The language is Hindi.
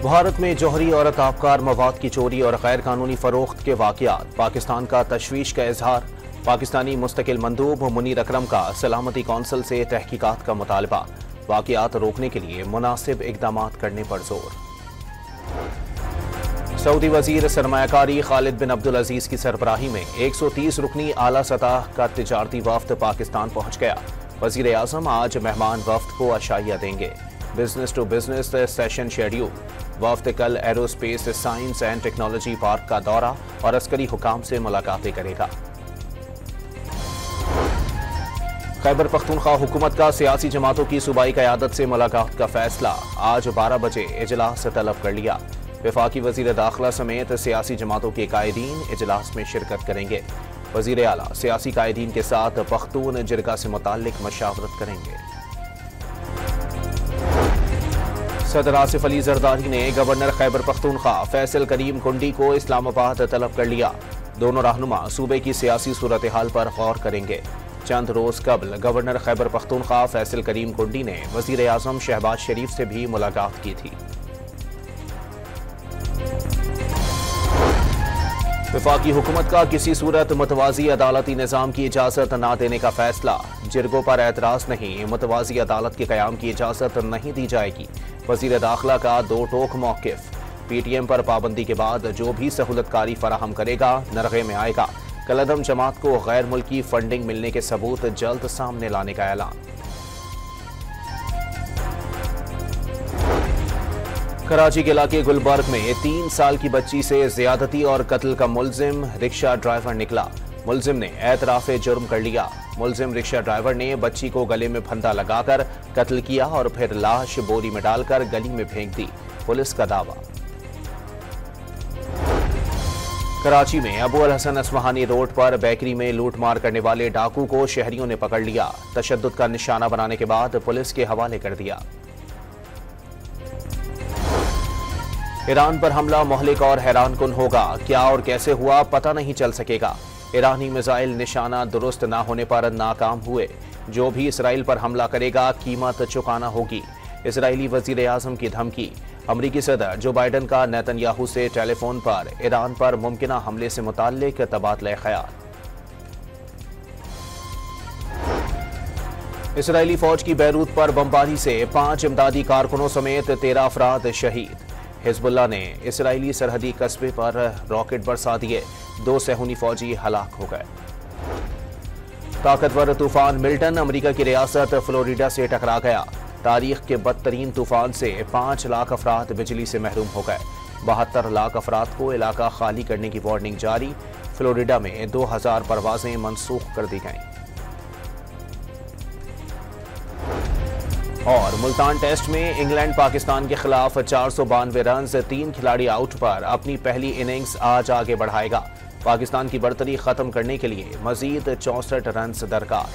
भारत में जौहरी और ताबकार मवाद की चोरी और गैर कानूनी फरोख्त के वाक़यात, पाकिस्तान का तशवीश का इजहार। पाकिस्तानी मुस्तकिल मंदूब मुनीर अकरम का सलामती कौंसिल से तहकीकात का मुतालबा। वाक़यात रोकने के लिए मुनासिब इक़दाम करने पर जोर। सऊदी वजीर सरमायाकारी खालिद बिन अब्दुल अजीज की सरबराही में 130 रुकनी आला सतह का तिजारती वफ्द पाकिस्तान पहुंच गया। वजीर आजम आज मेहमान वफ्द को अशाइया देंगे। Business to business session schedule. वफ्द कल aerospace science and technology park का दौरा और अस्करी हुकाम से मुलाकातें करेगा। खैबर पख्तूनख्वा हुकूमत का सियासी जमातों की सूबाई क़यादत से मुलाकात का फैसला। आज 12 बजे इजलास तलब कर लिया। वफाकी वजीर दाखिला समेत सियासी जमातों के कायदीन इजलास में शिरकत करेंगे। वजीर आला सियासी कायदीन के साथ पख्तून जिरगा से मुताल्लिक मशावरत करेंगे। सदर आसिफ अली जरदारी ने गवर्नर खैबर पख्तूनख्वा फैसल करीम कुंडी को इस्लामाबाद तलब कर लिया। दोनों रहनुमा सूबे की सियासी सूरत हाल पर गौर करेंगे। चंद रोज कबल गवर्नर खैबर पख्तूनख्वा फैसल करीम कुंडी ने वजीर आजम शहबाज शरीफ से भी मुलाकात की थी। वफाकी हुकूमत का किसी सूरत मुतवाज़ी अदालती निज़ाम की इजाज़त न देने का फैसला। जिरगों पर एतराज़ नहीं, मुतवाज़ी अदालत के क़याम की इजाज़त नहीं दी जाएगी। वज़ीर दाखिला का दो टोक मौक़िफ़। PTM पर पाबंदी के बाद जो भी सहूलतकारी फराहम करेगा नरगे में आएगा। कलअदम जमात को गैर मुल्की फंडिंग मिलने के सबूत जल्द सामने लाने का ऐलान। कराची के इलाके गुलबर्ग में 3 साल की बच्ची से ज्यादती और कत्ल का मुलजिम रिक्शा ड्राइवर निकला। मुलजिम ने एतराफ़े जुर्म कर लिया। मुलजिम रिक्शा ड्राइवर ने बच्ची को गले में फंदा लगाकर कत्ल किया और फिर लाश बोरी में डालकर गली में फेंक दी, पुलिस का दावा। कराची में अबू अल हसन असमहानी रोड पर बेकरी में लूटमार करने वाले डाकू को शहरियों ने पकड़ लिया। तशद्दुद का निशाना बनाने के बाद पुलिस के हवाले कर दिया। ईरान पर हमला मोहलिक और हैरान कुन होगा। क्या और कैसे हुआ पता नहीं चल सकेगा। ईरानी मिसाइल निशाना दुरुस्त न होने पर नाकाम हुए। जो भी इसराइल पर हमला करेगा कीमत चुकाना होगी। इसराइली वजीर आजम की धमकी। अमरीकी सदर जो बाइडन का नेतन्याहू से टेलीफोन पर ईरान पर मुमकिना हमले से मुताल्लिक तबादला ख्याल। इसराइली फौज की बैरूत पर बमबारी से 5 इमदादी कारकुनों समेत 13 अफराद शहीद। हिजबुल्लाह ने इसराइली सरहदी कस्बे पर रॉकेट बरसा दिए। 2 सहूनी फौजी हलाक हो गए। ताकतवर तूफान मिल्टन अमेरिका की रियासत फ्लोरिडा से टकरा गया। तारीख के बदतरीन तूफान से 5 लाख अफराद बिजली से महरूम हो गए। 72 लाख अफराद को इलाका खाली करने की वार्निंग जारी। फ्लोरिडा में 2000 परवाजें मनसूख कर दी गईं। और मुल्तान टेस्ट में इंग्लैंड पाकिस्तान के खिलाफ 492 रन, 3 खिलाड़ी आउट पर अपनी पहली इनिंग्स आज आगे बढ़ाएगा। पाकिस्तान की बढ़तरी खत्म करने के लिए मजीद 64 रन दरकार।